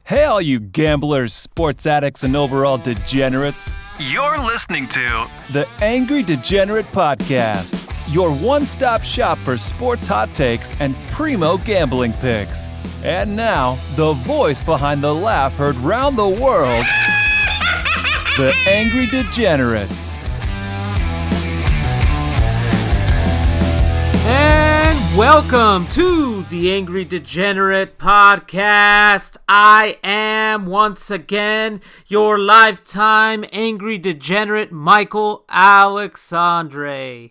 Hey, all you gamblers, sports addicts, and overall degenerates. You're listening to the Angry Degenerate Podcast, your one-stop shop for sports hot takes and primo gambling picks. And now, the voice behind the laugh heard round the world, the Angry Degenerate. And welcome to the Angry Degenerate Podcast. I am once again your lifetime Angry Degenerate, Michael Alexandre.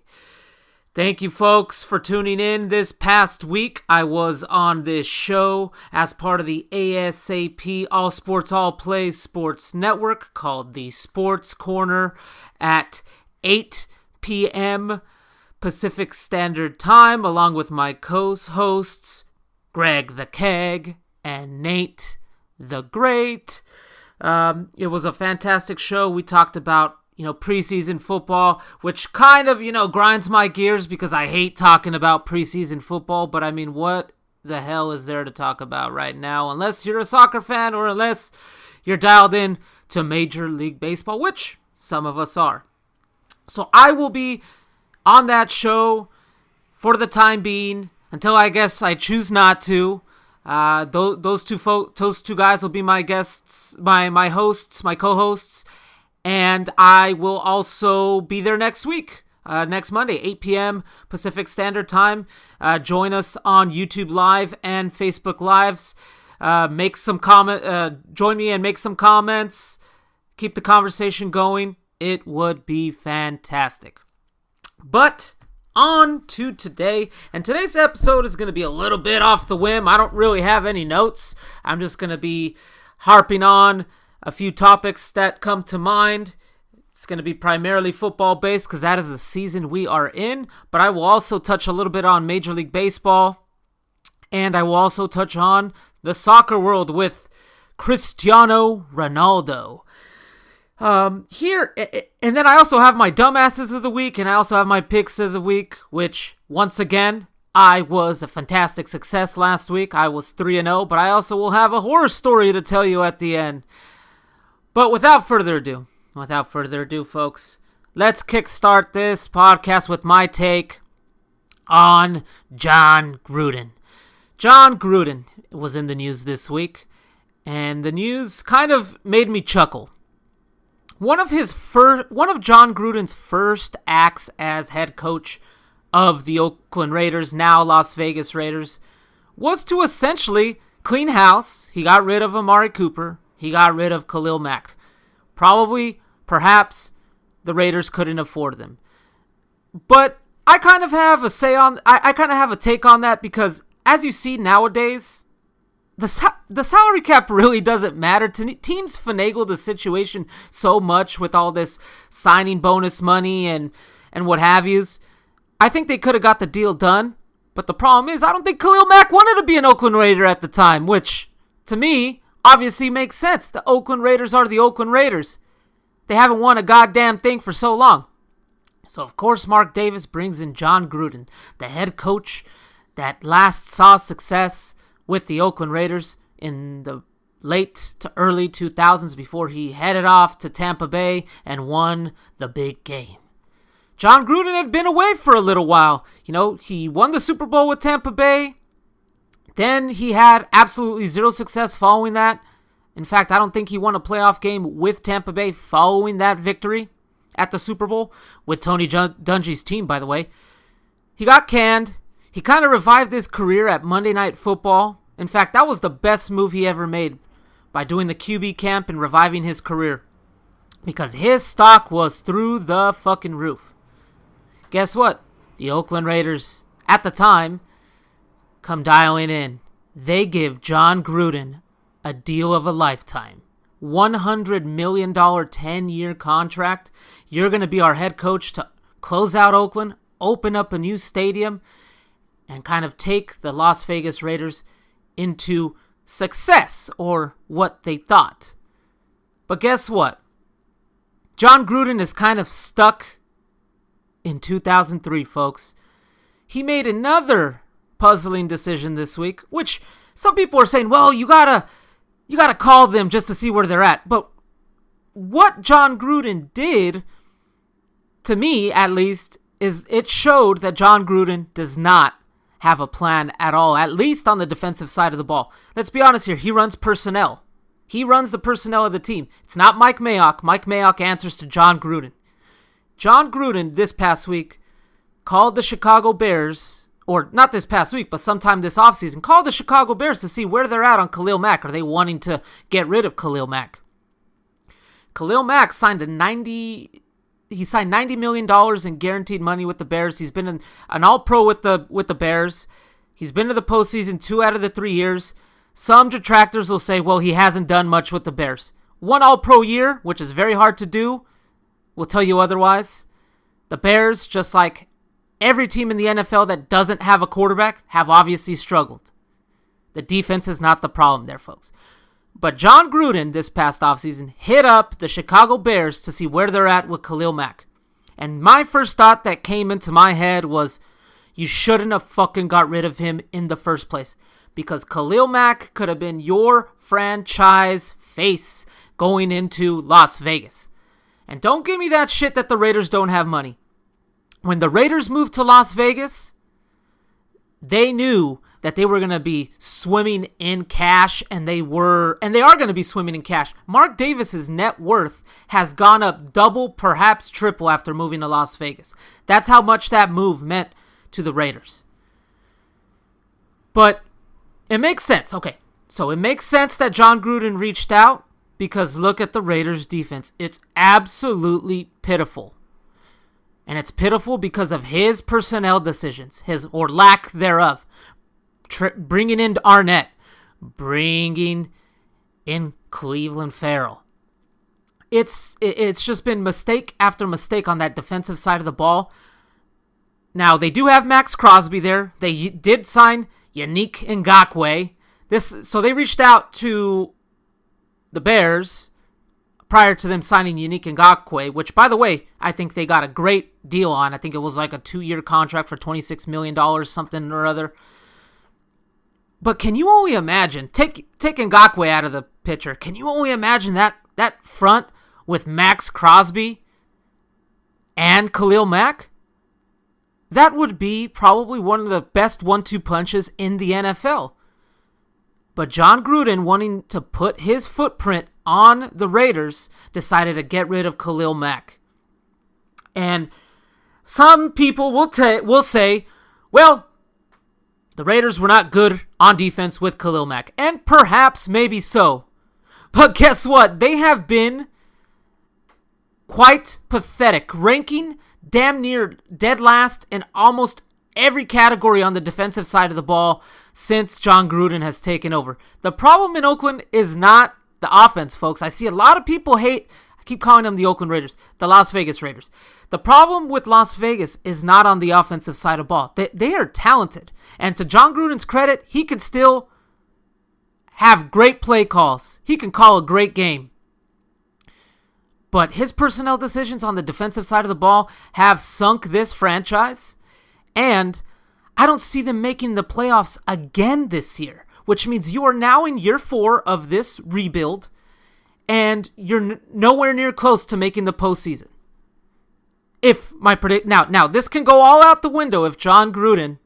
Thank you, folks, for tuning in this past week. I was on this show as part of the ASAP All Sports All Plays Sports Network called the Sports Corner at 8 p.m. Pacific Standard Time, along with my co-hosts, Greg the Keg and Nate the Great. It was a fantastic show. We talked about, preseason football, which kind of, grinds my gears because I hate talking about preseason football. But I mean, what the hell is there to talk about right now? Unless you're a soccer fan or unless you're dialed in to Major League Baseball, which some of us are. So I will be on that show for the time being until I guess I choose not to. Those two guys will be my guests, my hosts, my co-hosts, and I will also be there next week, next Monday, 8 p.m. Pacific Standard Time. Join us on YouTube Live and Facebook Lives. Join me and make some comments. Keep the conversation going. It would be fantastic. But on to today, and today's episode is going to be a little bit off the whim. I don't really have any notes. I'm just going to be harping on a few topics that come to mind. It's going to be primarily football-based because that is the season we are in, but I will also touch a little bit on Major League Baseball, and I will also touch on the soccer world with Cristiano Ronaldo. And then I also have my dumbasses of the week, and I also have my picks of the week, which, once again, I was a fantastic success last week. I was 3-0, but I also will have a horror story to tell you at the end. But without further ado, folks, let's kickstart this podcast with my take on Jon Gruden. Jon Gruden was in the news this week, and the news kind of made me chuckle. One of Jon Gruden's first acts as head coach of the Oakland Raiders, now Las Vegas Raiders, was to essentially clean house. He got rid of Amari Cooper. He got rid of Khalil Mack. Perhaps, the Raiders couldn't afford them. But I kind of have a take on that because, as you see nowadays, the salary cap really doesn't matter. Teams finagle the situation so much with all this signing bonus money and what have yous. I think they could have got the deal done, but the problem is I don't think Khalil Mack wanted to be an Oakland Raider at the time, which, to me, obviously makes sense. The Oakland Raiders are the Oakland Raiders. They haven't won a goddamn thing for so long. So, of course, Mark Davis brings in Jon Gruden, the head coach that last saw success with the Oakland Raiders in the late to early 2000s before he headed off to Tampa Bay and won the big game. Jon Gruden had been away for a little while. He won the Super Bowl with Tampa Bay. Then he had absolutely zero success following that. In fact, I don't think he won a playoff game with Tampa Bay following that victory at the Super Bowl with Tony Dungy's team, by the way. He got canned. He kind of revived his career at Monday Night Football. In fact, that was the best move he ever made by doing the QB camp and reviving his career because his stock was through the fucking roof. Guess what? The Oakland Raiders, at the time, come dialing in. They give Jon Gruden a deal of a lifetime. $100 million 10-year contract. You're going to be our head coach to close out Oakland, open up a new stadium, and kind of take the Las Vegas Raiders into success, or what they thought. But guess what? Jon Gruden is kind of stuck in 2003, folks. He made another puzzling decision this week, which some people are saying, well, you gotta you got to call them just to see where they're at. But what Jon Gruden did, to me at least, is it showed that Jon Gruden does not have a plan at all, at least on the defensive side of the ball. Let's be honest here. He runs personnel. He runs the personnel of the team. It's not Mike Mayock. Mike Mayock answers to Jon Gruden. Jon Gruden this past week called the Chicago Bears, or not this past week, but sometime this offseason, called the Chicago Bears to see where they're at on Khalil Mack. Are they wanting to get rid of Khalil Mack? Khalil Mack signed $90 million in guaranteed money with the Bears. He's been an all-pro with the Bears. He's been to the postseason 2 out of the 3 years. Some detractors will say, well, he hasn't done much with the Bears. 1 all-pro year, which is very hard to do, will tell you otherwise. The Bears, just like every team in the NFL that doesn't have a quarterback, have obviously struggled. The defense is not the problem there, folks. But Jon Gruden this past offseason hit up the Chicago Bears to see where they're at with Khalil Mack. And my first thought that came into my head was, you shouldn't have fucking got rid of him in the first place. Because Khalil Mack could have been your franchise face going into Las Vegas. And don't give me that shit that the Raiders don't have money. When the Raiders moved to Las Vegas, they knew that they were going to be swimming in cash, and they are going to be swimming in cash. Mark Davis's net worth has gone up double, perhaps triple after moving to Las Vegas. That's how much that move meant to the Raiders. But it makes sense. Okay, so it makes sense that Jon Gruden reached out, because look at the Raiders' defense. It's absolutely pitiful. And it's pitiful because of his personnel decisions, his or lack thereof. Bringing in Arnett, bringing in Cleveland Farrell. It's just been mistake after mistake on that defensive side of the ball. Now, they do have Max Crosby there. They did sign Yannick Ngakoue. So they reached out to the Bears prior to them signing Yannick Ngakoue, which, by the way, I think they got a great deal on. I think it was like a 2-year contract for $26 million, something or other. But can you only imagine, take Ngakoue out of the picture, can you only imagine that front with Max Crosby and Khalil Mack? That would be probably one of the best 1-2 punches in the NFL. But Jon Gruden, wanting to put his footprint on the Raiders, decided to get rid of Khalil Mack. And some people will say, well, the Raiders were not good on defense with Khalil Mack. And perhaps, maybe so. But guess what? They have been quite pathetic, ranking damn near dead last in almost every category on the defensive side of the ball since Jon Gruden has taken over. The problem in Oakland is not the offense, folks. I see a lot of people hate, I keep calling them the Oakland Raiders, the Las Vegas Raiders. The problem with Las Vegas is not on the offensive side of the ball. They are talented. And to Jon Gruden's credit, he can still have great play calls. He can call a great game. But his personnel decisions on the defensive side of the ball have sunk this franchise. And I don't see them making the playoffs again this year, which means you are now in year 4 of this rebuild, and you're nowhere near close to making the postseason. Now this can go all out the window if Jon Gruden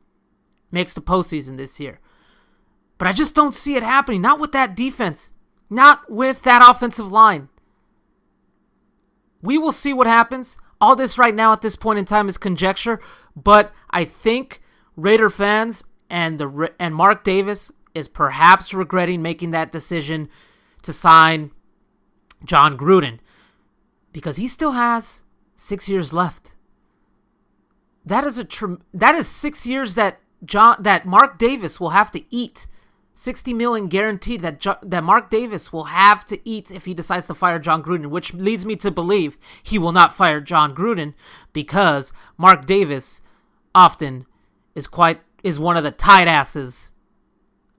makes the postseason this year. But I just don't see it happening. Not with that defense. Not with that offensive line. We will see what happens. All this right now at this point in time is conjecture, but I think Raider fans and Mark Davis is perhaps regretting making that decision to sign Jon Gruden, because he still has 6 years left. That is 6 years that Mark Davis will have to eat. $60 million guaranteed that Mark Davis will have to eat if he decides to fire Jon Gruden, which leads me to believe he will not fire Jon Gruden, because Mark Davis often is one of the tight asses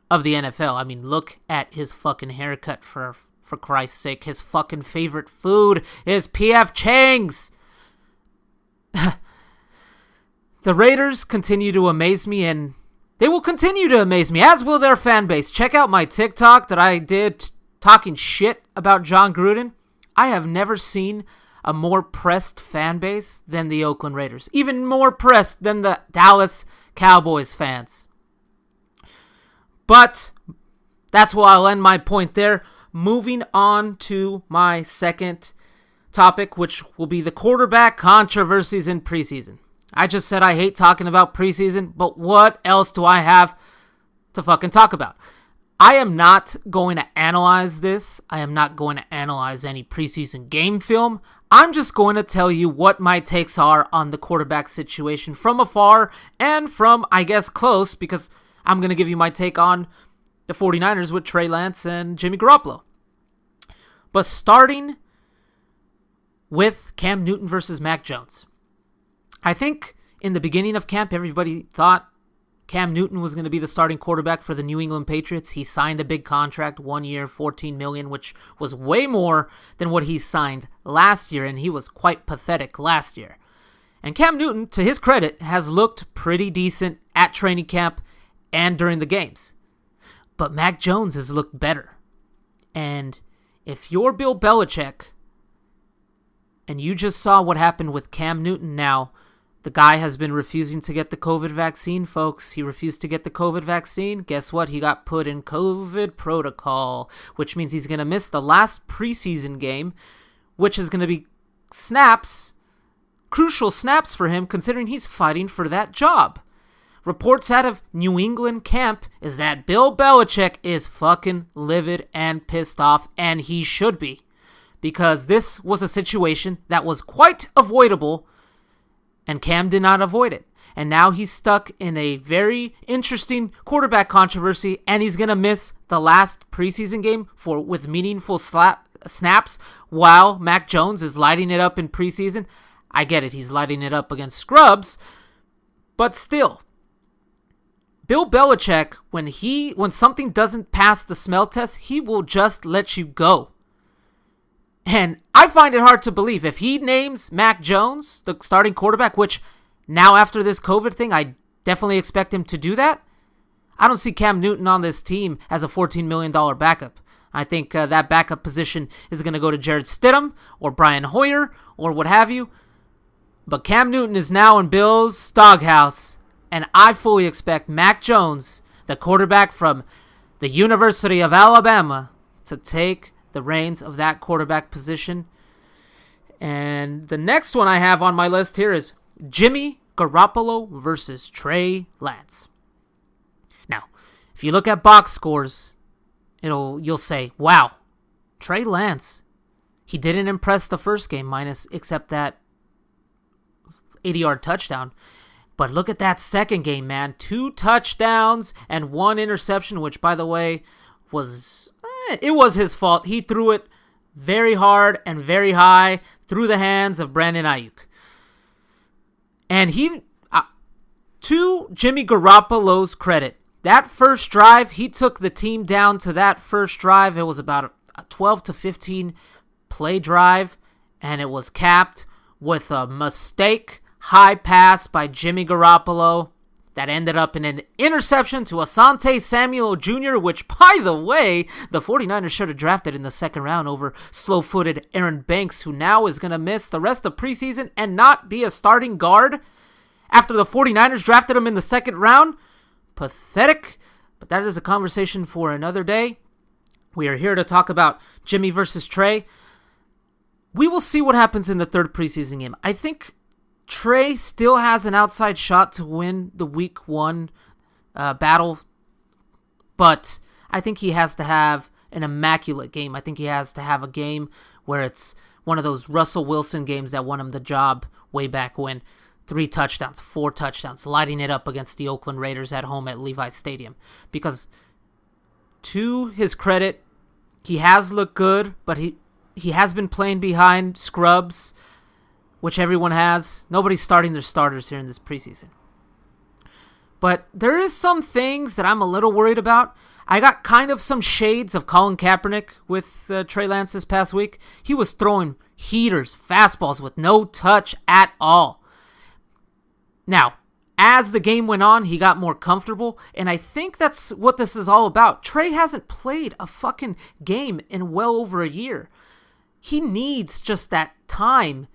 of the NFL. I mean, look at his fucking haircut, for Christ's sake. His fucking favorite food is P.F. Chang's. The Raiders continue to amaze me, and they will continue to amaze me, as will their fan base. Check out my TikTok that I did talking shit about Jon Gruden, I have never seen a more pressed fan base than the Oakland Raiders. Even more pressed than the Dallas Cowboys fans. But that's why I'll end my point there. Moving on to my second topic, which will be the quarterback controversies in preseason. I just said I hate talking about preseason, but what else do I have to fucking talk about? I am not going to analyze this. I am not going to analyze any preseason game film. I'm just going to tell you what my takes are on the quarterback situation from afar and from, I guess, close, because I'm going to give you my take on the 49ers with Trey Lance and Jimmy Garoppolo. But starting with Cam Newton versus Mack Jones. I think in the beginning of camp, everybody thought Cam Newton was going to be the starting quarterback for the New England Patriots. He signed a big contract, 1 year, $14 million, which was way more than what he signed last year, and he was quite pathetic last year. And Cam Newton, to his credit, has looked pretty decent at training camp and during the games. But Mack Jones has looked better. And if you're Bill Belichick, and you just saw what happened with Cam Newton now, the guy has been refusing to get the COVID vaccine, folks. He refused to get the COVID vaccine. Guess what? He got put in COVID protocol, which means he's going to miss the last preseason game, which is going to be snaps, crucial snaps for him, considering he's fighting for that job. Reports out of New England camp is that Bill Belichick is fucking livid and pissed off, and he should be, because this was a situation that was quite avoidable, and Cam did not avoid it. And now he's stuck in a very interesting quarterback controversy, and he's going to miss the last preseason game with meaningful snaps while Mack Jones is lighting it up in preseason. I get it, he's lighting it up against scrubs, but still, Bill Belichick, when something doesn't pass the smell test, he will just let you go. And I find it hard to believe if he names Mack Jones the starting quarterback, which now after this COVID thing, I definitely expect him to do that. I don't see Cam Newton on this team as a $14 million backup. I think that backup position is going to go to Jarrett Stidham or Brian Hoyer or what have you. But Cam Newton is now in Bill's doghouse, and I fully expect Mack Jones, the quarterback from the University of Alabama, to take the reins of that quarterback position. And the next one I have on my list here is Jimmy Garoppolo versus Trey Lance. Now, if you look at box scores, you'll say, wow, Trey Lance, he didn't impress the first game, except that 80-yard touchdown. But look at that second game, man. 2 touchdowns and 1 interception, which, by the way, was his fault. He threw it very hard and very high through the hands of Brandon Ayuk. And to Jimmy Garoppolo's credit, that first drive, he took the team down to that first drive. It was about a 12 to 15 play drive, and it was capped with a mistake high pass by Jimmy Garoppolo that ended up in an interception to Asante Samuel Jr., which, by the way, the 49ers should have drafted in the second round over slow-footed Aaron Banks, who now is going to miss the rest of preseason and not be a starting guard after the 49ers drafted him in the second round. Pathetic, but that is a conversation for another day. We are here to talk about Jimmy versus Trey. We will see what happens in the third preseason game. I think Trey still has an outside shot to win the week 1 battle, but I think he has to have an immaculate game. I think he has to have a game where it's one of those Russell Wilson games that won him the job way back when. 3 touchdowns, 4 touchdowns, lighting it up against the Oakland Raiders at home at Levi Stadium. Because to his credit, he has looked good, but he has been playing behind scrubs, which everyone has. Nobody's starting their starters here in this preseason. But there is some things that I'm a little worried about. I got kind of some shades of Colin Kaepernick with Trey Lance this past week. He was throwing heaters, fastballs with no touch at all. Now, as the game went on, he got more comfortable, and I think that's what this is all about. Trey hasn't played a fucking game in well over a year. He needs just that time.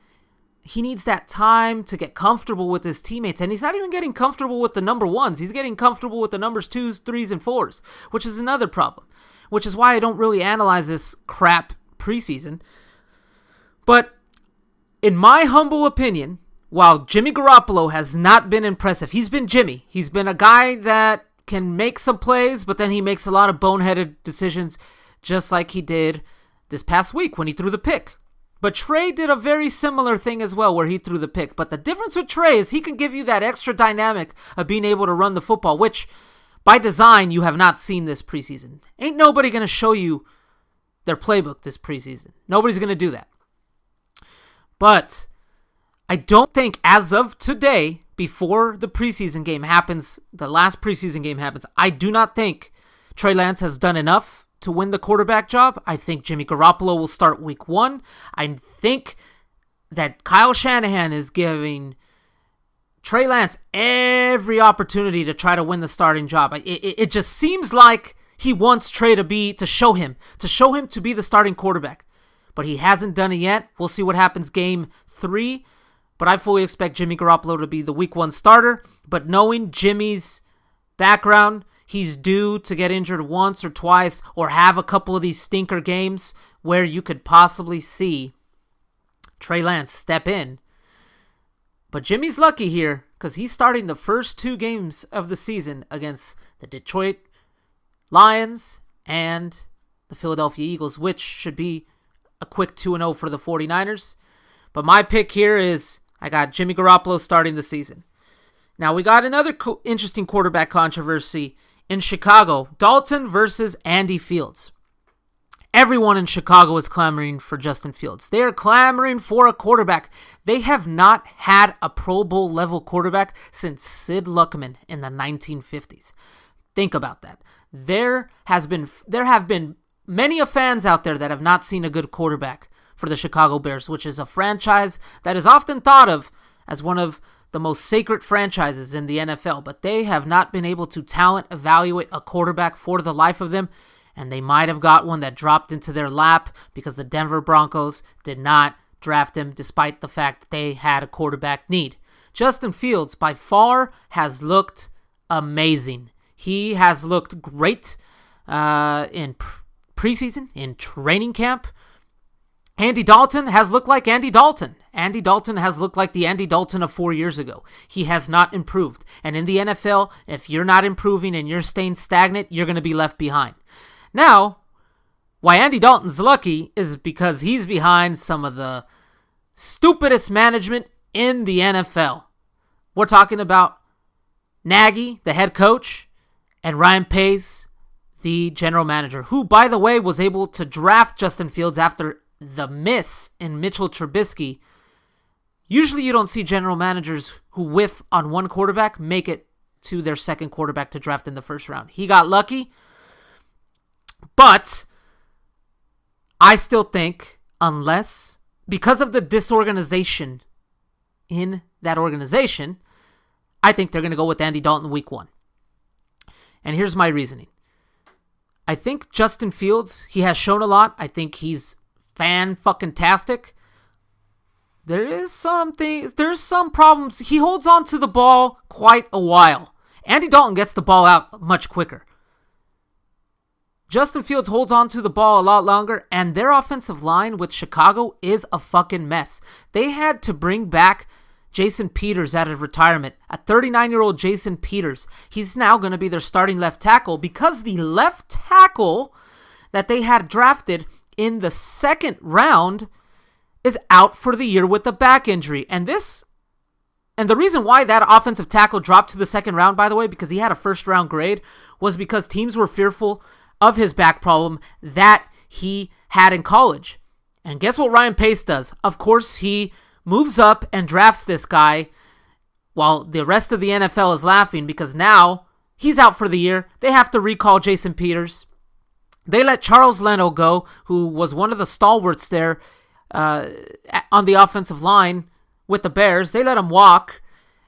He needs that time to get comfortable with his teammates, and he's not even getting comfortable with the number ones. He's getting comfortable with the numbers 2s, 3s, and 4s, which is another problem, which is why I don't really analyze this crap preseason. But in my humble opinion, while Jimmy Garoppolo has not been impressive, he's been Jimmy. He's been a guy that can make some plays, but then he makes a lot of boneheaded decisions, just like he did this past week when he threw the pick. But Trey did a very similar thing as well, where he threw the pick. But the difference with Trey is he can give you that extra dynamic of being able to run the football, which by design you have not seen this preseason. Ain't nobody going to show you their playbook this preseason. Nobody's going to do that. But I don't think as of today, before the preseason game happens, the last preseason game happens, I do not think Trey Lance has done enough to win the quarterback job. I think Jimmy Garoppolo will start week 1. I think that Kyle Shanahan is giving Trey Lance every opportunity to try to win the starting job. It just seems like he wants Trey to show him to be the starting quarterback. But he hasn't done it yet. We'll see what happens game 3. But I fully expect Jimmy Garoppolo to be the week 1 starter. But knowing Jimmy's background, he's due to get injured once or twice or have a couple of these stinker games where you could possibly see Trey Lance step in. But Jimmy's lucky here because he's starting the first 2 games of the season against the Detroit Lions and the Philadelphia Eagles, which should be a quick 2-0 for the 49ers. But my pick here is I got Jimmy Garoppolo starting the season. Now we got another interesting quarterback controversy in Chicago. Dalton versus Andy Fields. Everyone in Chicago is clamoring for Justin Fields. They are clamoring for a quarterback. They have not had a Pro Bowl level quarterback since Sid Luckman in the 1950s. Think about that. There have been many of fans out there that have not seen a good quarterback for the Chicago Bears, which is a franchise that is often thought of as one of the most sacred franchises in the NFL, but they have not been able to talent evaluate a quarterback for the life of them, and they might have got one that dropped into their lap because the Denver Broncos did not draft him despite the fact that they had a quarterback need. Justin Fields by far has looked amazing. He has looked great in preseason, in training camp. Andy Dalton has looked like Andy Dalton. Andy Dalton has looked like the Andy Dalton of 4 years ago. He has not improved. And in the NFL, if you're not improving and you're staying stagnant, you're going to be left behind. Now, why Andy Dalton's lucky is because he's behind some of the stupidest management in the NFL. We're talking about Nagy, the head coach, and Ryan Pace, the general manager, who, by the way, was able to draft Justin Fields after the miss in Mitchell Trubisky. Usually you don't see general managers who whiff on one quarterback make it to their second quarterback to draft in the first round. He got lucky, but I still think because of the disorganization in that organization, I think they're going to go with Andy Dalton week 1. And here's my reasoning. I think Justin Fields, he has shown a lot. I think he's fan-fucking-tastic. There's some problems. He holds on to the ball quite a while. Andy Dalton gets the ball out much quicker. Justin Fields holds on to the ball a lot longer, and their offensive line with Chicago is a fucking mess. They had to bring back Jason Peters out of retirement. A 39-year-old Jason Peters. He's now going to be their starting left tackle because the left tackle that they had drafted in the second round is out for the year with a back injury. And the reason why that offensive tackle dropped to the second round, by the way, because he had a first-round grade, was because teams were fearful of his back problem that he had in college. And guess what Ryan Pace does? Of course, he moves up and drafts this guy while the rest of the NFL is laughing because now he's out for the year. They have to recall Jason Peters. They let Charles Leno go, who was one of the stalwarts there on the offensive line with the Bears. They let him walk.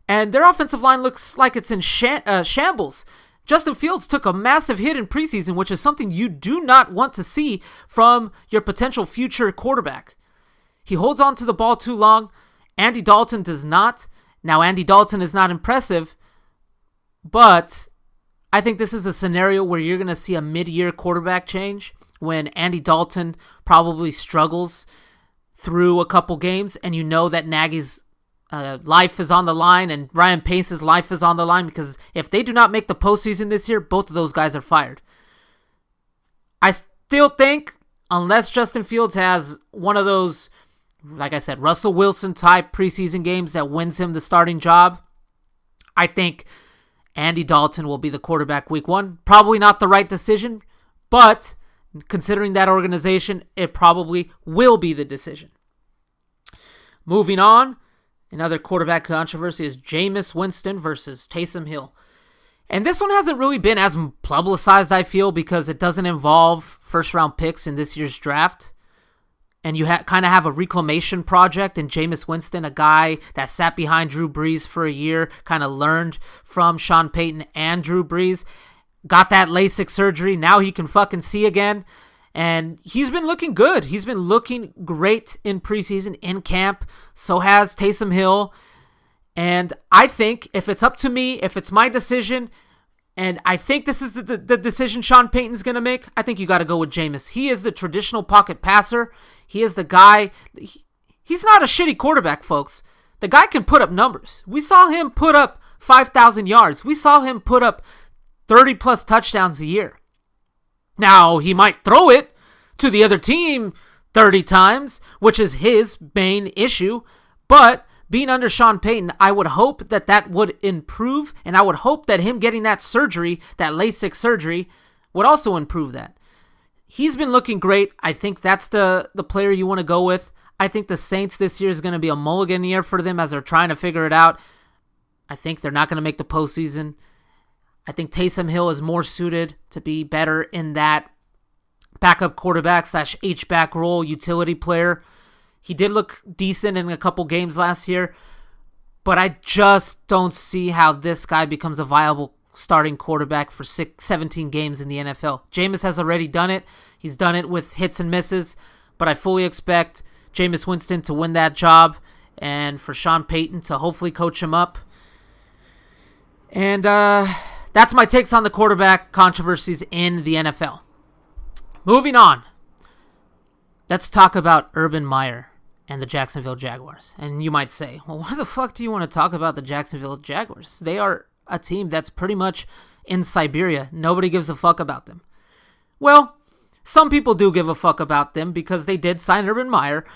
and their offensive line looks like it's in shambles. Justin Fields took a massive hit in preseason, which is something you do not want to see from your potential future quarterback. He holds on to the ball too long. Andy Dalton does not. Now, Andy Dalton is not impressive, but I think this is a scenario where you're going to see a mid-year quarterback change when Andy Dalton probably struggles through a couple games, and you know that Nagy's life is on the line and Ryan Pace's life is on the line, because if they do not make the postseason this year, both of those guys are fired. I still think, unless Justin Fields has one of those, like I said, Russell Wilson type preseason games that wins him the starting job, I think Andy Dalton will be the quarterback week 1. Probably not the right decision, but considering that organization, it probably will be the decision. Moving on, another quarterback controversy is Jameis Winston versus Taysom Hill. And this one hasn't really been as publicized, I feel, because it doesn't involve first-round picks in this year's draft. And you kind of have a reclamation project in Jameis Winston, a guy that sat behind Drew Brees for a year, kind of learned from Sean Payton and Drew Brees, got that LASIK surgery, now he can fucking see again, and he's been looking good. He's been looking great in preseason, in camp, so has Taysom Hill, and I think if it's up to me, if it's my decision, and I think this is the decision Sean Payton's going to make, I think you got to go with Jameis. He is the traditional pocket passer. He is the guy. He's not a shitty quarterback, folks. The guy can put up numbers. We saw him put up 5,000 yards. We saw him put up 30-plus touchdowns a year. Now, he might throw it to the other team 30 times, which is his main issue, but being under Sean Payton, I would hope that would improve, and I would hope that him getting that surgery, that LASIK surgery, would also improve that. He's been looking great. I think that's the player you want to go with. I think the Saints this year is going to be a mulligan year for them as they're trying to figure it out. I think they're not going to make the postseason. I think Taysom Hill is more suited to be better in that backup quarterback / H-back role, utility player. He did look decent in a couple games last year, but I just don't see how this guy becomes a viable starting quarterback for 17 games in the NFL. Jameis has already done it. He's done it with hits and misses, but I fully expect Jameis Winston to win that job and for Sean Payton to hopefully coach him up. And that's my takes on the quarterback controversies in the NFL. Moving on, let's talk about Urban Meyer and the Jacksonville Jaguars. And you might say, well, why the fuck do you want to talk about the Jacksonville Jaguars? They are a team that's pretty much in Siberia. Nobody gives a fuck about them. Well, some people do give a fuck about them because they did sign Urban Meyer,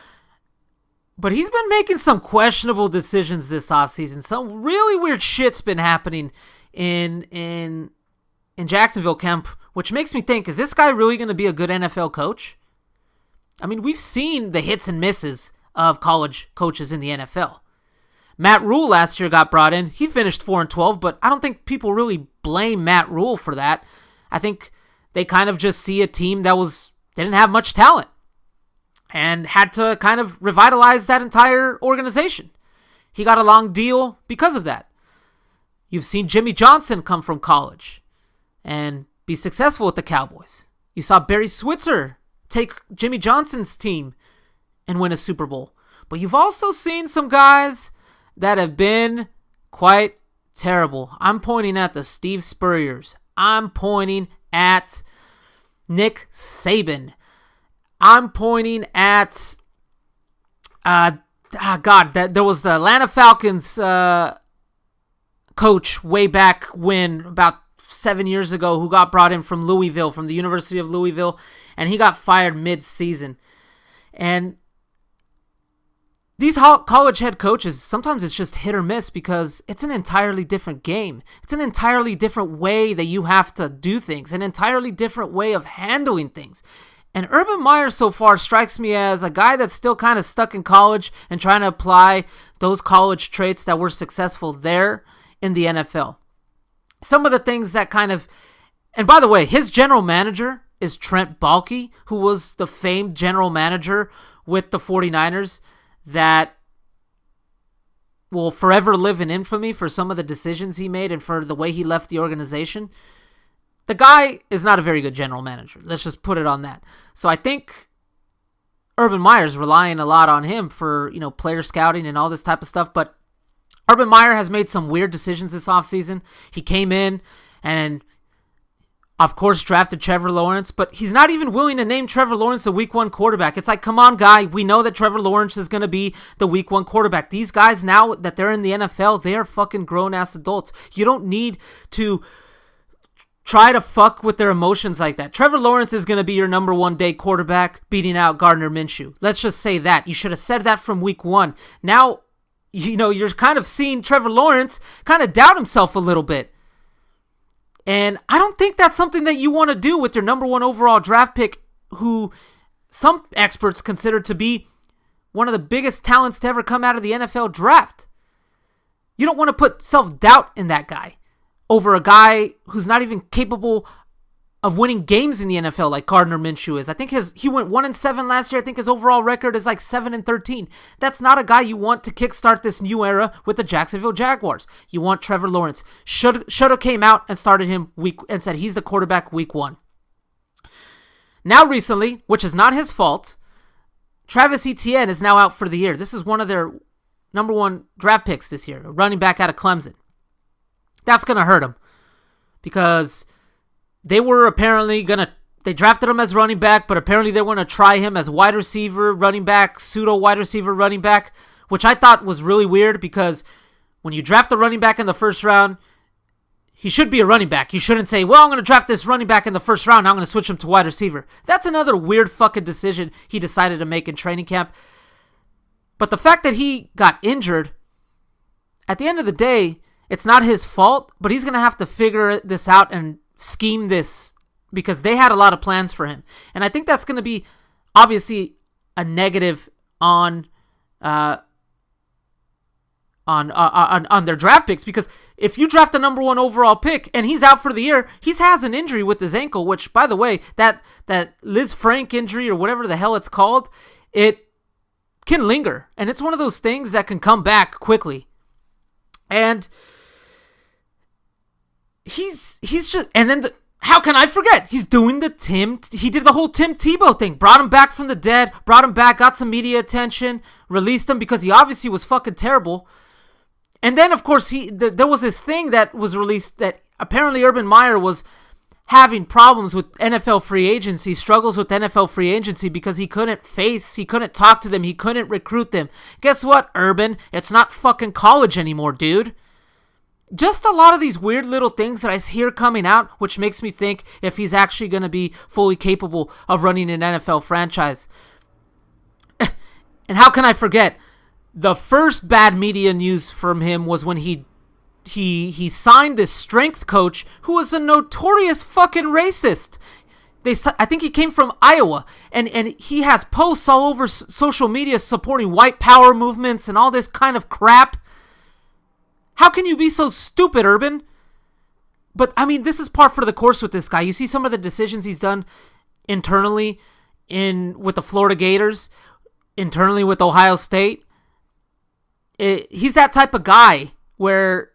but he's been making some questionable decisions this offseason. Some really weird shit's been happening in Jacksonville camp, which makes me think, is this guy really going to be a good NFL coach? I mean, we've seen the hits and misses of college coaches in the NFL. Matt Rule last year got brought in. He finished 4-12, but I don't think people really blame Matt Rule for that. I think they kind of just see a team that didn't have much talent and had to kind of revitalize that entire organization. He got a long deal because of that. You've seen Jimmy Johnson come from college and be successful with the Cowboys. You saw Barry Switzer take Jimmy Johnson's team and win a Super Bowl. But you've also seen some guys that have been quite terrible. I'm pointing at the Steve Spurriers. I'm pointing at Nick Saban. I'm pointing at there was the Atlanta Falcons coach way back when, about 7 years ago, who got brought in from Louisville, from the University of Louisville, and he got fired mid-season. And these college head coaches, sometimes it's just hit or miss because it's an entirely different game. It's an entirely different way that you have to do things, an entirely different way of handling things. And Urban Meyer so far strikes me as a guy that's still kind of stuck in college and trying to apply those college traits that were successful there in the NFL. Some of the things that kind of... And by the way, his general manager is Trent Baalke, who was the famed general manager with the 49ers that will forever live in infamy for some of the decisions he made and for the way he left the organization. The guy is not a very good general manager. Let's just put it on that. So I think Urban Meyer's relying a lot on him for, player scouting and all this type of stuff. But Urban Meyer has made some weird decisions this offseason. He came in and, of course, drafted Trevor Lawrence, but he's not even willing to name Trevor Lawrence the week 1 quarterback. It's like, come on, guy. We know that Trevor Lawrence is going to be the week 1 quarterback. These guys, now that they're in the NFL, they are fucking grown-ass adults. You don't need to try to fuck with their emotions like that. Trevor Lawrence is going to be your number 1 day quarterback, beating out Gardner Minshew. Let's just say that. You should have said that from week 1. Now, you're kind of seeing Trevor Lawrence kind of doubt himself a little bit. And I don't think that's something that you want to do with your number 1 overall draft pick, who some experts consider to be one of the biggest talents to ever come out of the NFL draft. You don't want to put self-doubt in that guy over a guy who's not even capable of winning games in the NFL like Gardner Minshew is. I think he went 1-7 last year. I think his overall record is like 7-13. That's not a guy you want to kickstart this new era with the Jacksonville Jaguars. You want Trevor Lawrence. Should have came out and started him and said he's the quarterback week 1. Now recently, which is not his fault, Travis Etienne is now out for the year. This is one of their number 1 draft picks this year, a running back out of Clemson. That's going to hurt him because they were apparently they drafted him as running back, but apparently they want to try him as wide receiver, running back, pseudo wide receiver, running back, which I thought was really weird because when you draft a running back in the first round, he should be a running back. You shouldn't say, well, I'm going to draft this running back in the first round. I'm going to switch him to wide receiver. That's another weird fucking decision he decided to make in training camp. But the fact that he got injured, at the end of the day, it's not his fault, but he's going to have to figure this out and scheme this because they had a lot of plans for him. And I think that's going to be obviously a negative on their draft picks, because if you draft a number 1 overall pick and he's out for the year, he has an injury with his ankle, which, by the way, that Liz Frank injury or whatever the hell it's called, it can linger. And it's one of those things that can come back quickly. And he's just, and then how can I forget? He's doing he did the whole Tim Tebow thing, brought him back from the dead, brought him back, got some media attention, released him because he obviously was fucking terrible. And then, of course, there was this thing that was released that apparently Urban Meyer was having problems with NFL free agency, struggles with NFL free agency because he couldn't talk to them, he couldn't recruit them. Guess what, Urban? It's not fucking college anymore, dude. Just a lot of these weird little things that I hear coming out, which makes me think if he's actually going to be fully capable of running an NFL franchise. And how can I forget? The first bad media news from him was when he signed this strength coach who was a notorious fucking racist. I think he came from Iowa, and he has posts all over social media supporting white power movements and all this kind of crap. How can you be so stupid, Urban? But, I mean, this is par for the course with this guy. You see some of the decisions he's done internally with the Florida Gators, internally with Ohio State. He's that type of guy where,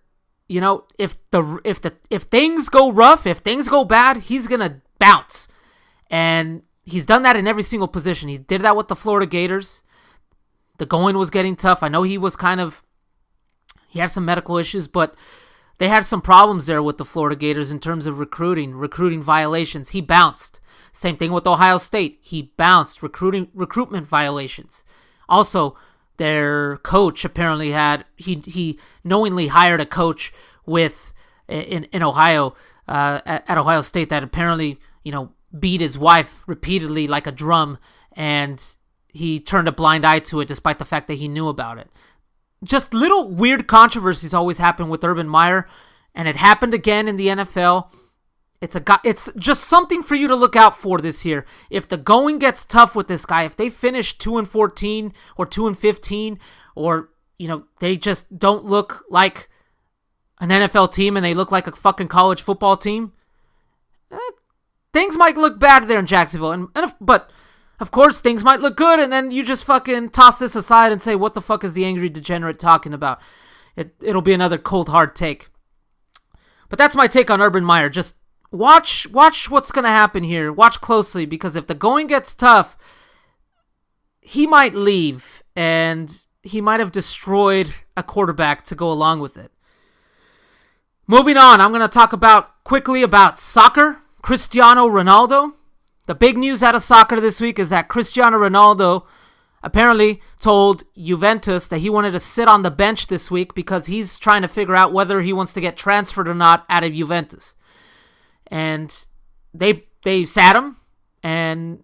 if things go rough, if things go bad, he's going to bounce. And he's done that in every single position. He did that with the Florida Gators. The going was getting tough. I know he had some medical issues, but they had some problems there with the Florida Gators in terms of recruiting violations. He bounced. Same thing with Ohio State. He bounced recruitment violations. Also, their coach apparently he knowingly hired a coach in Ohio at Ohio State that apparently beat his wife repeatedly like a drum, and he turned a blind eye to it despite the fact that he knew about it. Just little weird controversies always happen with Urban Meyer, and it happened again in the NFL. It's just something for you to look out for this year. If the going gets tough with this guy, if they finish 2-14 or 2-15, or they just don't look like an NFL team and they look like a fucking college football team, things might look bad there in Jacksonville. But of course, things might look good, and then you just fucking toss this aside and say, what the fuck is the Angry Degenerate talking about? It'll be another cold, hard take. But that's my take on Urban Meyer. Just watch what's going to happen here. Watch closely, because if the going gets tough, he might leave, and he might have destroyed a quarterback to go along with it. Moving on, I'm going to talk quickly about soccer. Cristiano Ronaldo. The big news out of soccer this week is that Cristiano Ronaldo apparently told Juventus that he wanted to sit on the bench this week because he's trying to figure out whether he wants to get transferred or not out of Juventus. And they sat him, and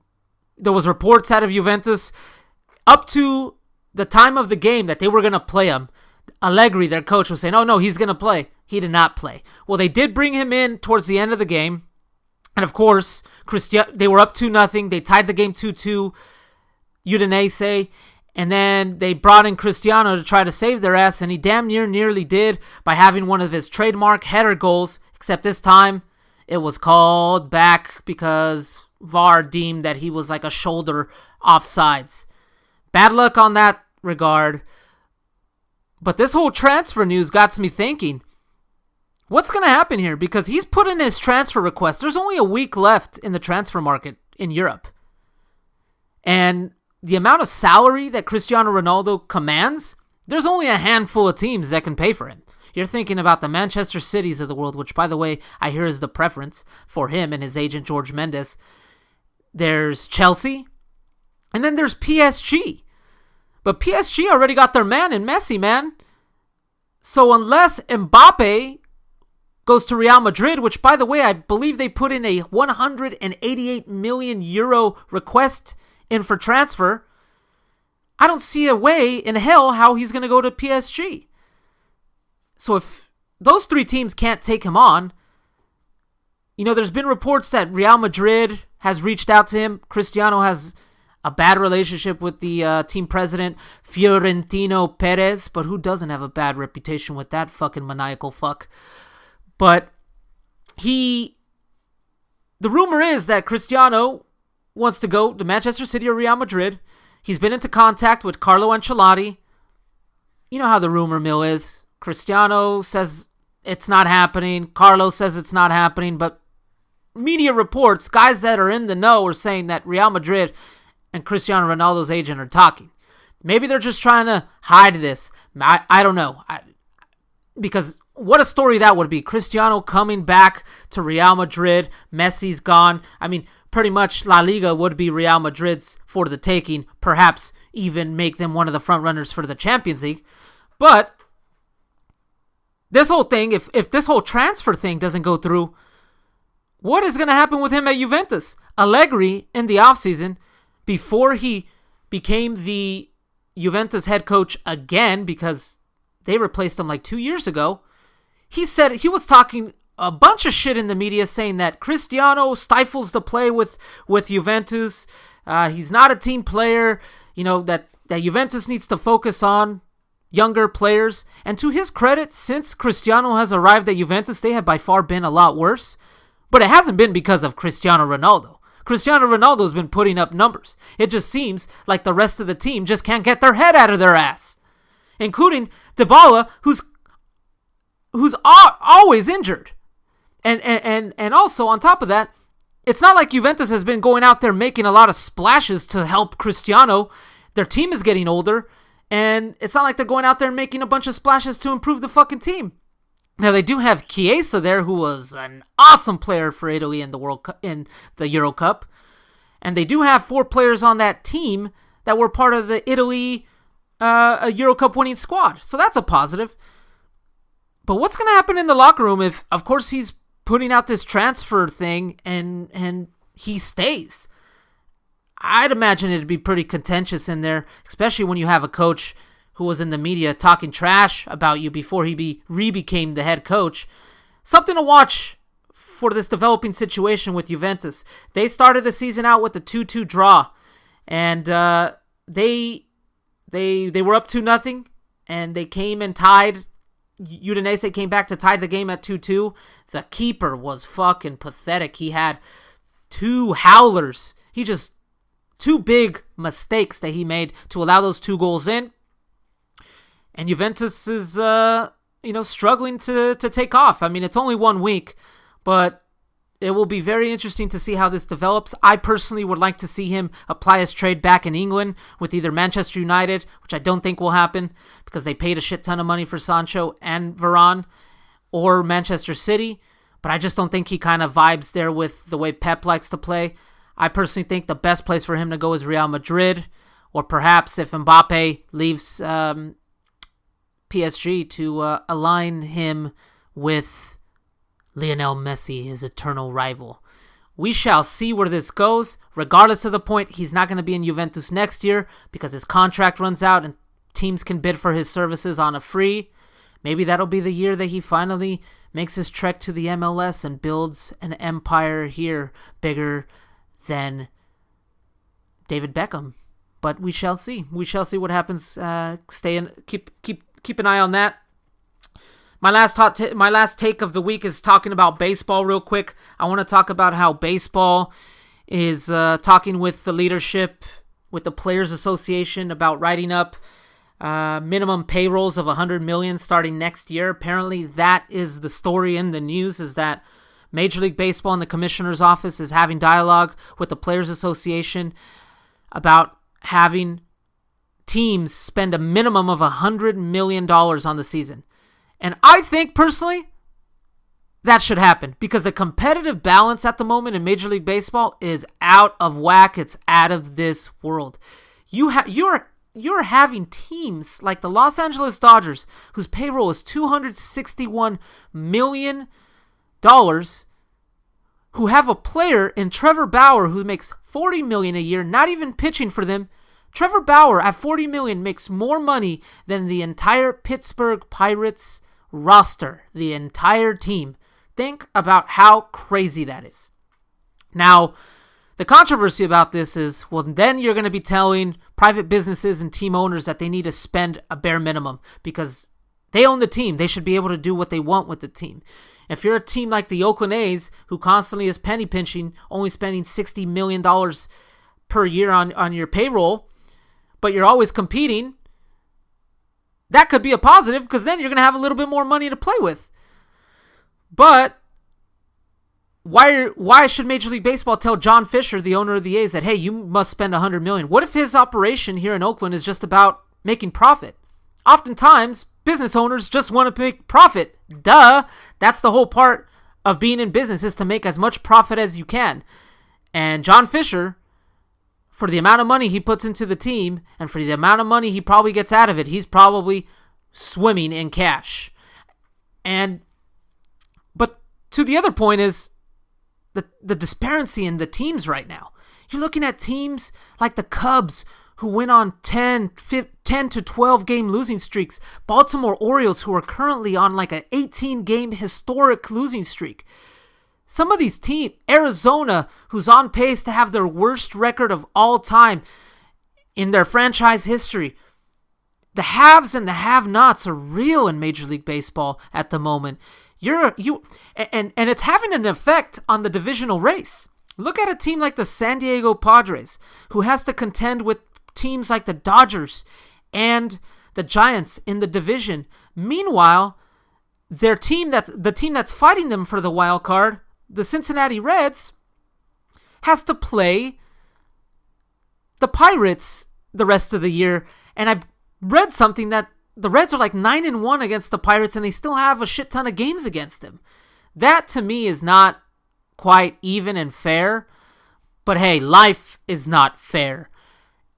there was reports out of Juventus up to the time of the game that they were going to play him. Allegri, their coach, was saying, oh no, he's going to play. He did not play. Well, they did bring him in towards the end of the game. And of course, they were up 2-0. They tied the game 2-2. Udinese. And then they brought in Cristiano to try to save their ass. And he damn nearly did by having one of his trademark header goals. Except this time, it was called back because VAR deemed that he was like a shoulder offsides. Bad luck on that regard. But this whole transfer news got me thinking, what's going to happen here? Because he's put in his transfer request. There's only a week left in the transfer market in Europe. And the amount of salary that Cristiano Ronaldo commands, there's only a handful of teams that can pay for him. You're thinking about the Manchester Cities of the world, which, by the way, I hear is the preference for him and his agent, George Mendes. There's Chelsea. And then there's PSG. But PSG already got their man in Messi, man. So unless Mbappe goes to Real Madrid, which, by the way, I believe they put in a 188 million euro request in for transfer, I don't see a way in hell how he's going to go to PSG. So if those three teams can't take him on, there's been reports that Real Madrid has reached out to him. Cristiano has a bad relationship with the team president, Fiorentino Perez, but who doesn't have a bad reputation with that fucking maniacal fuck? But the rumor is that Cristiano wants to go to Manchester City or Real Madrid. He's been into contact with Carlo Ancelotti. You know how the rumor mill is. Cristiano says it's not happening. Carlo says it's not happening. But media reports, guys that are in the know, are saying that Real Madrid and Cristiano Ronaldo's agent are talking. Maybe they're just trying to hide this. I don't know. Because what a story that would be. Cristiano coming back to Real Madrid. Messi's gone. I mean, pretty much La Liga would be Real Madrid's for the taking. Perhaps even make them one of the front runners for the Champions League. But this whole thing, if this whole transfer thing doesn't go through, what is going to happen with him at Juventus? Allegri, in the offseason, before he became the Juventus head coach again, because they replaced him like 2 years ago, he said he was talking a bunch of shit in the media saying that Cristiano stifles the play with Juventus. He's not a team player, that Juventus needs to focus on younger players. And to his credit, since Cristiano has arrived at Juventus, they have by far been a lot worse. But it hasn't been because of Cristiano Ronaldo. Cristiano Ronaldo has been putting up numbers. It just seems like the rest of the team just can't get their head out of their ass. Including Dybala, who's always injured. And also, on top of that, it's not like Juventus has been going out there making a lot of splashes to help Cristiano. Their team is getting older, and it's not like they're going out there and making a bunch of splashes to improve the fucking team. Now, they do have Chiesa there, who was an awesome player for Italy in the Euro Cup. And they do have 4 players on that team that were part of the Italy Euro Cup winning squad. So that's a positive. But what's going to happen in the locker room if, of course, he's putting out this transfer thing and he stays? I'd imagine it'd be pretty contentious in there, especially when you have a coach who was in the media talking trash about you before he became the head coach. Something to watch for this developing situation with Juventus. They started the season out with a 2-2 draw, and they were up 2-0, and they came and tied. Udinese came back to tie the game at 2-2. The keeper was fucking pathetic. He had 2 howlers. He just two big mistakes that he made to allow those 2 goals in. And Juventus is, struggling to take off. I mean, it's only 1 week, but it will be very interesting to see how this develops. I personally would like to see him apply his trade back in England with either Manchester United, which I don't think will happen because they paid a shit ton of money for Sancho and Varane, or Manchester City. But I just don't think he kind of vibes there with the way Pep likes to play. I personally think the best place for him to go is Real Madrid, or perhaps if Mbappe leaves PSG, to align him with Lionel Messi, his eternal rival. We shall see where this goes. Regardless of the point, he's not going to be in Juventus next year because his contract runs out and teams can bid for his services on a free. Maybe that'll be the year that he finally makes his trek to the MLS and builds an empire here bigger than David Beckham. But we shall see. We shall see what happens. Keep an eye on that. My last take of the week is talking about baseball real quick. I want to talk about how baseball is talking with the leadership, with the Players Association, about writing up minimum payrolls of $100 million starting next year. Apparently, that is the story in the news, is that Major League Baseball and the Commissioner's Office is having dialogue with the Players Association about having teams spend a minimum of $100 million on the season. And I think, personally, that should happen because the competitive balance at the moment in Major League Baseball is out of whack. It's out of this world. You're having teams like the Los Angeles Dodgers, whose payroll is $261 million, who have a player in Trevor Bauer who makes $40 million a year, not even pitching for them. Trevor Bauer at $40 million makes more money than the entire Pittsburgh Pirates roster, the entire team. Think about how crazy that is. Now, the controversy about this is, well, then you're going to be telling private businesses and team owners that they need to spend a bare minimum because they own the team. They should be able to do what they want with the team. If you're a team like the Oakland A's, who constantly is penny pinching, only spending $60 million per year on your payroll, but you're always competing, that could be a positive because then you're going to have a little bit more money to play with. But why should Major League Baseball tell John Fisher, the owner of the A's, that, hey, you must spend $100 million? What if his operation here in Oakland is just about making profit? Oftentimes, business owners just want to make profit. Duh. That's the whole part of being in business, is to make as much profit as you can. And John Fisher, for the amount of money he puts into the team and for the amount of money he probably gets out of it, he's probably swimming in cash. But to the other point is the disparity in the teams right now. You're looking at teams like the Cubs, who went on 10 to 12 game losing streaks. Baltimore Orioles, who are currently on like an 18 game historic losing streak. Some of these teams, Arizona, who's on pace to have their worst record of all time in their franchise history. The haves and the have-nots are real in Major League Baseball at the moment. And it's having an effect on the divisional race. Look at a team like the San Diego Padres, who has to contend with teams like the Dodgers and the Giants in the division. Meanwhile, the team that's fighting them for the wild card, the Cincinnati Reds, has to play the Pirates the rest of the year. And I've read something that the Reds are like 9-1 against the Pirates, and they still have a shit ton of games against them. That, to me, is not quite even and fair. But hey, life is not fair.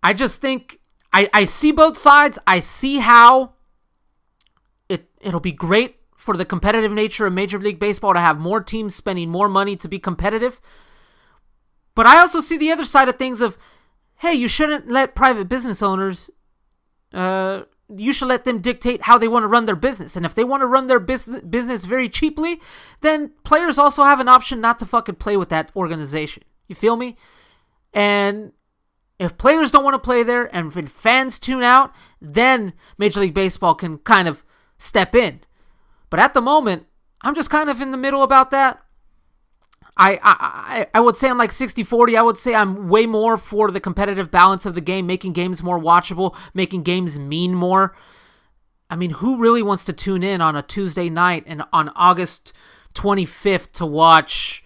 I just think I see both sides. I see how it'll be great for the competitive nature of Major League Baseball to have more teams spending more money to be competitive. But I also see the other side of things of, hey, you shouldn't let private business owners, you should let them dictate how they want to run their business. And if they want to run their business very cheaply, then players also have an option not to fucking play with that organization. You feel me? And if players don't want to play there and if fans tune out, then Major League Baseball can kind of step in. But at the moment, I'm just kind of in the middle about that. I would say I'm like 60-40. I would say I'm way more for the competitive balance of the game, making games more watchable, making games mean more. I mean, who really wants to tune in on a Tuesday night and on August 25th to watch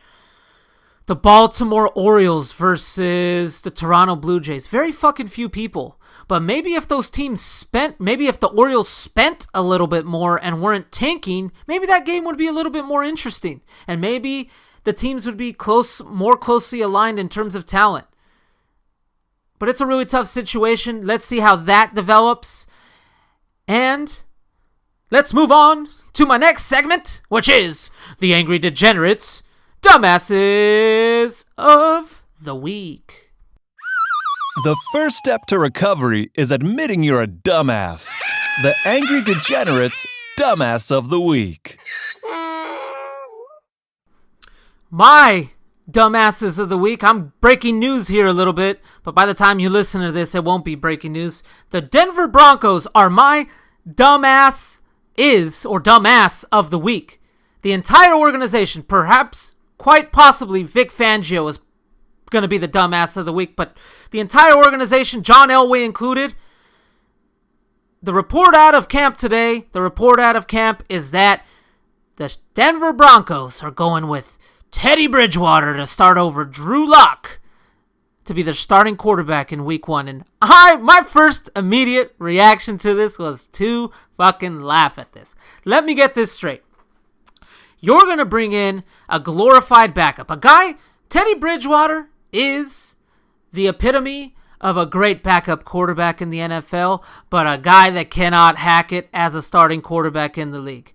the Baltimore Orioles versus the Toronto Blue Jays? Very fucking few people. But maybe if those teams maybe if the Orioles spent a little bit more and weren't tanking, maybe that game would be a little bit more interesting. And maybe the teams would be more closely aligned in terms of talent. But it's a really tough situation. Let's see how that develops. And let's move on to my next segment, which is the Angry Degenerates Dumbasses of the Week. The first step to recovery is admitting you're a dumbass. The Angry Degenerates Dumbass of the Week. My dumbasses of the week. I'm breaking news here a little bit, but by the time you listen to this, it won't be breaking news. The Denver Broncos are my dumbass of the week. The entire organization, perhaps, quite possibly, Vic Fangio is going to be the dumbass of the week, but the entire organization, John Elway included. The report out of camp today, is that the Denver Broncos are going with Teddy Bridgewater to start over Drew Lock to be the starting quarterback in week 1. And my first immediate reaction to this was to fucking laugh at this. Let me get this straight. You're going to bring in a glorified backup. Teddy Bridgewater is the epitome of a great backup quarterback in the NFL, but a guy that cannot hack it as a starting quarterback in the league.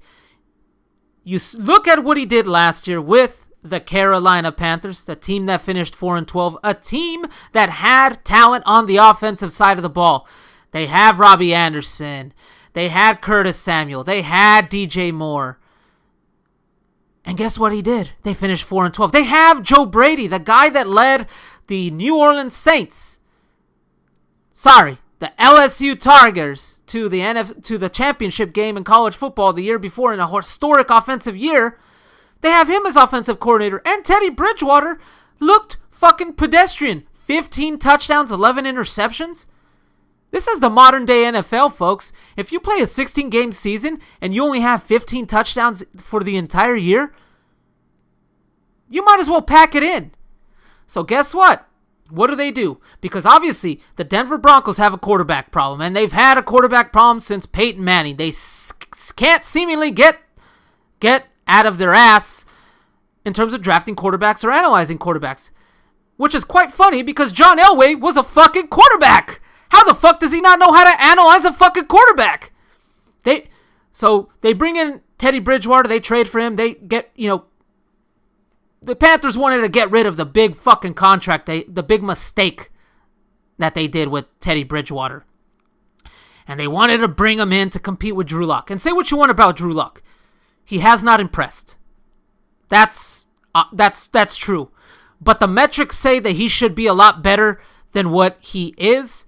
You look at what he did last year with the Carolina Panthers, the team that finished 4-12, a team that had talent on the offensive side of the ball. They have Robbie Anderson. They had Curtis Samuel. They had DJ Moore. And guess what he did? They finished 4-12. They have Joe Brady, the guy that led the New Orleans Saints. The LSU Tigers to the championship game in college football the year before in a historic offensive year. They have him as offensive coordinator. And Teddy Bridgewater looked fucking pedestrian. 15 touchdowns, 11 interceptions. This is the modern day NFL, folks. If you play a 16-game season and you only have 15 touchdowns for the entire year, you might as well pack it in. So guess what? What do? Because obviously the Denver Broncos have a quarterback problem, and they've had a quarterback problem since Peyton Manning. They can't seemingly get out of their ass in terms of drafting quarterbacks or analyzing quarterbacks. Which is quite funny because John Elway was a fucking quarterback. How the fuck does he not know how to analyze a fucking quarterback? So they bring in Teddy Bridgewater, they trade for him, they get, the Panthers wanted to get rid of the big fucking contract, the big mistake that they did with Teddy Bridgewater. And they wanted to bring him in to compete with Drew Lock. And say what you want about Drew Lock. He has not impressed. That's true. But the metrics say that he should be a lot better than what he is.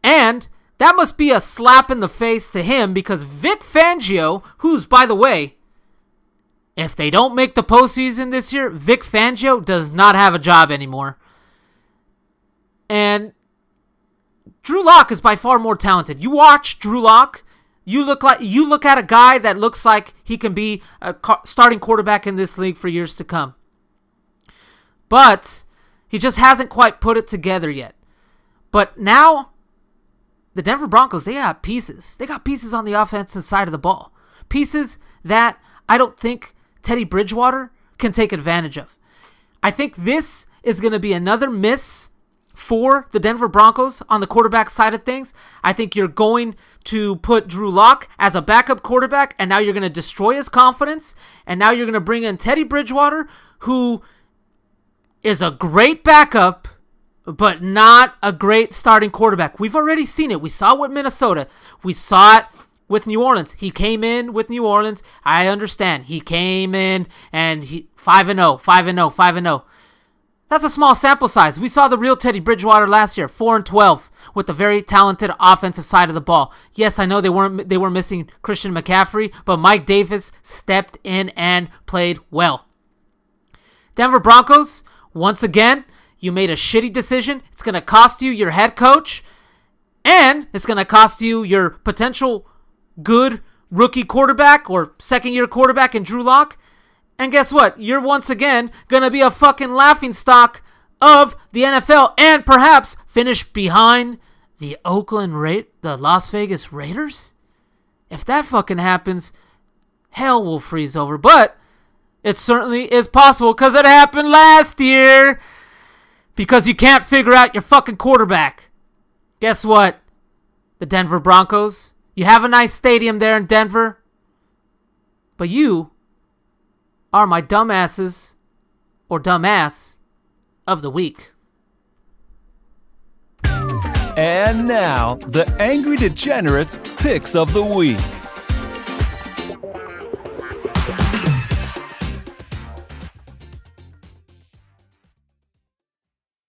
And that must be a slap in the face to him because Vic Fangio, who's, by the way, if they don't make the postseason this year, Vic Fangio does not have a job anymore. And Drew Lock is by far more talented. You watch Drew Lock, you look at a guy that looks like he can be a starting quarterback in this league for years to come. But he just hasn't quite put it together yet. But now, the Denver Broncos, they got pieces. They got pieces on the offensive side of the ball. Pieces that I don't think Teddy Bridgewater can take advantage of. I think this is going to be another miss for the Denver Broncos on the quarterback side of things. I think you're going to put Drew Lock as a backup quarterback, and now you're going to destroy his confidence, and now you're going to bring in Teddy Bridgewater, who is a great backup, but not a great starting quarterback. We've already seen it. We saw it with Minnesota. We saw it with New Orleans. He came in with New Orleans. I understand. He came in and he 5-0, 5-0, 5-0. That's a small sample size. We saw the real Teddy Bridgewater last year, 4-12, with a very talented offensive side of the ball. Yes, I know they were missing Christian McCaffrey, but Mike Davis stepped in and played well. Denver Broncos, once again, you made a shitty decision. It's going to cost you your head coach, and it's going to cost you your potential good rookie quarterback or second-year quarterback in Drew Lock. And guess what? You're once again going to be a fucking laughingstock of the NFL and perhaps finish behind the the Las Vegas Raiders? If that fucking happens, hell will freeze over. But it certainly is possible because it happened last year. Because you can't figure out your fucking quarterback. Guess what? The Denver Broncos. You have a nice stadium there in Denver. But you are my dumbasses or dumbass of the week. And now, the Angry Degenerates Picks of the Week.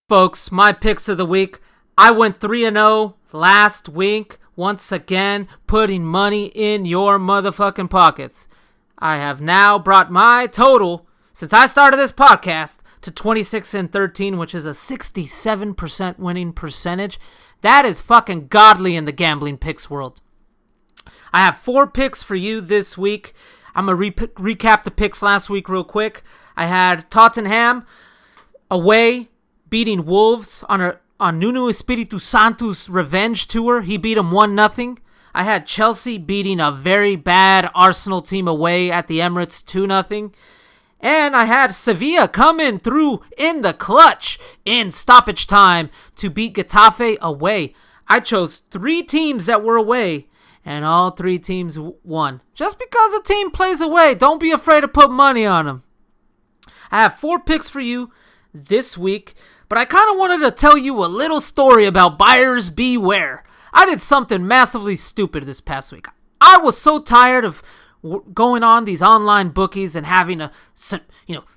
Folks, my picks of the week. I went 3-0 last week. Once again, putting money in your motherfucking pockets. I have now brought my total, since I started this podcast, to 26-13, which is a 67% winning percentage. That is fucking godly in the gambling picks world. I have 4 picks for you this week. I'm going to recap the picks last week real quick. I had Tottenham away, beating Wolves on Nuno Espiritu Santo's revenge tour. He beat them 1-0. I had Chelsea beating a very bad Arsenal team away at the Emirates 2-0. And I had Sevilla coming through in the clutch in stoppage time to beat Getafe away. I chose 3 teams that were away, and all 3 teams won. Just because a team plays away, don't be afraid to put money on them. I have 4 picks for you this week. But I kind of wanted to tell you a little story about buyers beware. I did something massively stupid this past week. I was so tired of going on these online bookies and having to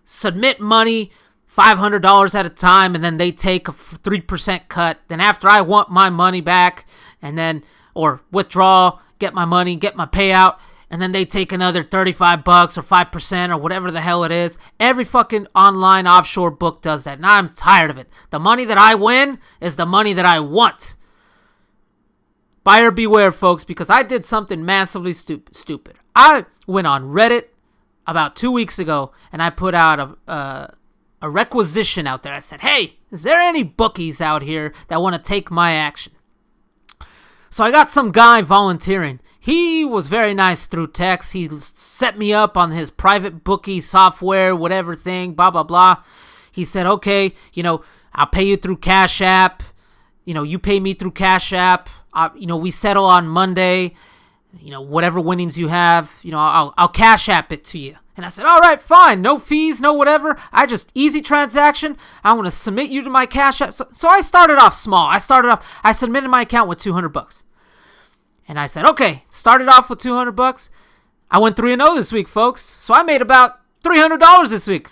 submit money $500 at a time, and then they take a 3% cut. Then after I want my money back, and then or withdraw, get my money, get my payout, and then they take another $35 or 5% or whatever the hell it is. Every fucking online offshore book does that, and I'm tired of it. The money that I win is the money that I want. Buyer beware, folks, because I did something massively stupid. I went on Reddit about 2 weeks ago, and I put out a requisition out there. I said, hey, is there any bookies out here that want to take my action? So I got some guy volunteering. He was very nice through text. He set me up on his private bookie software, whatever thing, blah, blah, blah. He said, okay, I'll pay you through Cash App. You pay me through Cash App. We settle on Monday. Whatever winnings you have, I'll Cash App it to you. And I said, all right, fine. No fees, no whatever. Easy transaction. I want to submit you to my Cash App. So I started off small. I submitted my account with $200. And I said, okay, started off with $200. I went 3-0 this week, folks. So I made about $300 this week.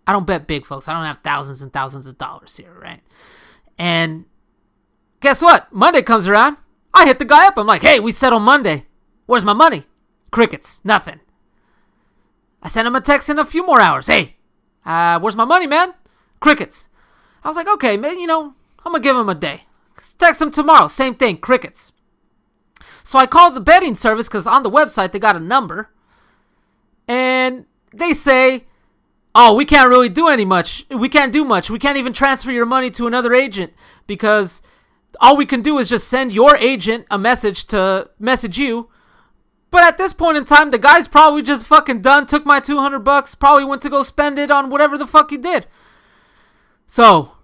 I don't bet big, folks. I don't have thousands and thousands of dollars here, right? And guess what? Monday comes around. I hit the guy up. I'm like, hey, we settled Monday. Where's my money? Crickets. Nothing. I sent him a text in a few more hours. Hey, where's my money, man? Crickets. I was like, okay, man, I'm going to give him a day. Text him tomorrow. Same thing. Crickets. So I called the betting service because on the website they got a number. And they say, oh, we can't really do much. We can't do much. We can't even transfer your money to another agent because all we can do is just send your agent a message to message you. But at this point in time, the guy's probably just fucking done, took my $200, probably went to go spend it on whatever the fuck he did. So,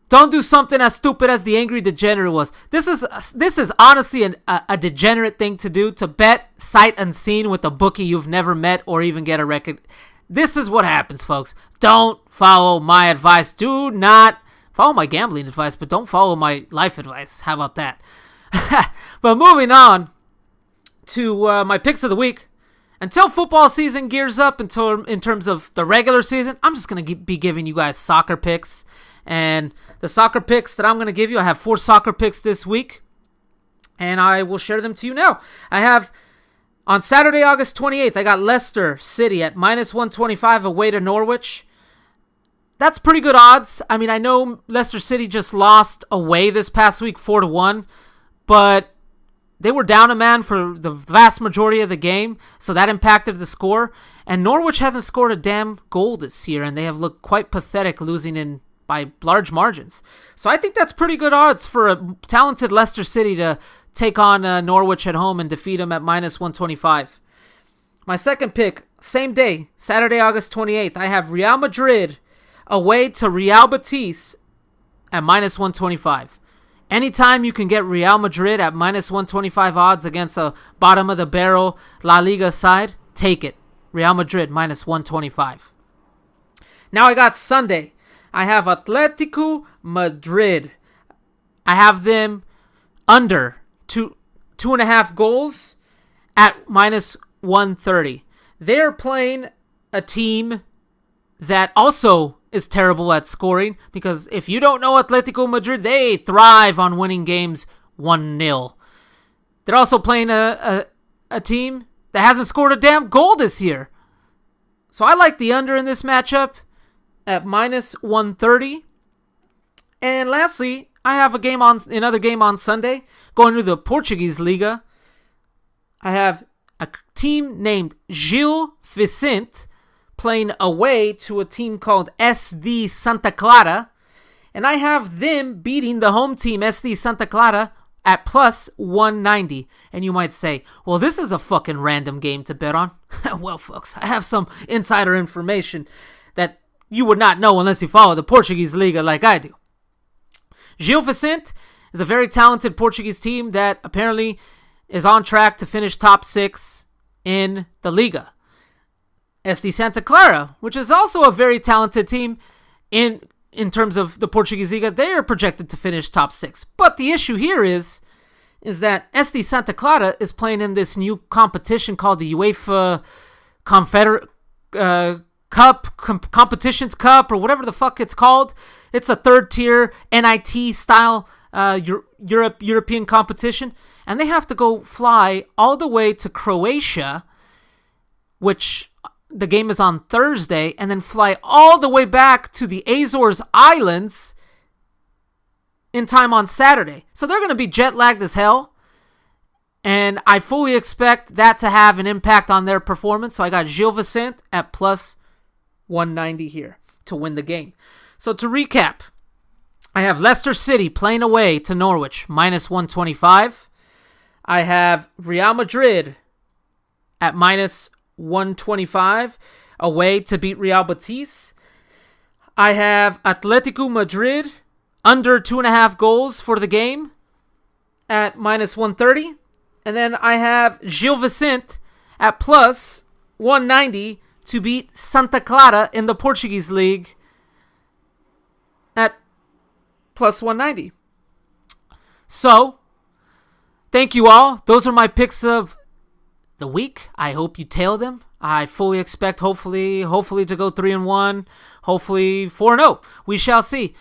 don't do something as stupid as the Angry Degenerate was. This is honestly a degenerate thing to do, to bet sight unseen with a bookie you've never met or even get a record. This is what happens, folks. Don't follow my advice. Do not follow my gambling advice, but don't follow my life advice. How about that? But moving on to my picks of the week. Until football season gears up, in terms of the regular season, I'm just going to be giving you guys soccer picks. And the soccer picks that I'm going to give you, I have 4 soccer picks this week. And I will share them to you now. I have, on Saturday, August 28th, I got Leicester City at -125 away to Norwich. that's pretty good odds. I mean, I know Leicester City just lost away this past week 4-1, but they were down a man for the vast majority of the game, so that impacted the score. And Norwich hasn't scored a damn goal this year, and they have looked quite pathetic, losing by large margins. So I think that's pretty good odds for a talented Leicester City to take on Norwich at home and defeat them at -125. My second pick, same day, Saturday, August 28th, I have Real Madrid away to Real Betis at -125. Anytime you can get Real Madrid at -125 odds against a bottom-of-the-barrel La Liga side, take it. Real Madrid -125. Now I got Sunday. I have Atletico Madrid. I have them under 2.5 goals at -130. They're playing a team that also is terrible at scoring, because if you don't know Atletico Madrid, they thrive on winning games 1-0. They're also playing a team that hasn't scored a damn goal this year. So I like the under in this matchup at -130. And lastly, I have another game on Sunday, going to the Portuguese Liga. I have a team named Gil Vicente playing away to a team called SD Santa Clara, and I have them beating the home team SD Santa Clara at +190. And you might say, well, this is a fucking random game to bet on. Well, folks, I have some insider information that you would not know unless you follow the Portuguese Liga like I do. Gil Vicente is a very talented Portuguese team that apparently is on track to finish top 6 in the Liga. SD Santa Clara, which is also a very talented team in terms of the Portuguese Liga, they are projected to finish top 6. But the issue here is that SD Santa Clara is playing in this new competition called the UEFA Competitions Cup, or whatever the fuck it's called. It's a third-tier NIT style European competition, and they have to go fly all the way to Croatia, which the game is on Thursday, and then fly all the way back to the Azores Islands in time on Saturday. So they're going to be jet-lagged as hell, and I fully expect that to have an impact on their performance. So I got Gil Vicente at +190 here to win the game. So to recap, I have Leicester City playing away to Norwich, -125. I have Real Madrid at -125 away to beat Real Betis. I have Atletico Madrid under 2.5 goals for the game at -130. And then I have Gil Vicente at +190 to beat Santa Clara in the Portuguese League at +190. So, thank you all. Those are my picks of the week. I hope you tail them. I fully expect, hopefully to go 3-1, hopefully 4-0. We shall see.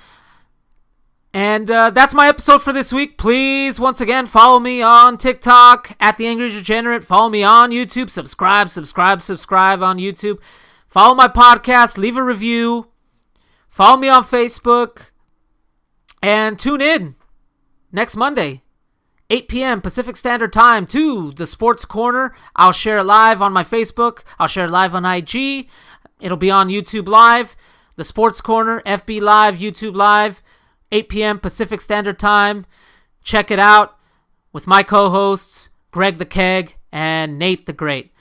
And that's my episode for this week. Please, once again, follow me on TikTok at the Angry Degenerate. Follow me on YouTube. Subscribe on YouTube. Follow my podcast. Leave a review. Follow me on Facebook. And tune in next Monday, 8 p.m. Pacific Standard Time, to the Sports Corner. I'll share it live on my Facebook. I'll share it live on IG. It'll be on YouTube Live. The Sports Corner, FB Live, YouTube Live, 8 p.m. Pacific Standard Time. Check it out with my co-hosts, Greg the Keg and Nate the Great.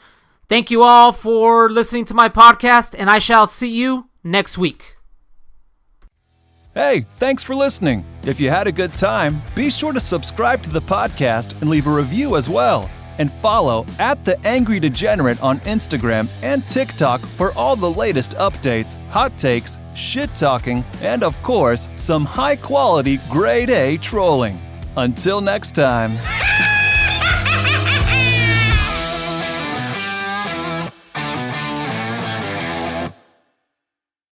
Thank you all for listening to my podcast, and I shall see you next week. Hey, thanks for listening. If you had a good time, be sure to subscribe to the podcast and leave a review as well. And follow at the Angry Degenerate on Instagram and TikTok for all the latest updates, hot takes, shit talking, and of course, some high quality grade A trolling. Until next time.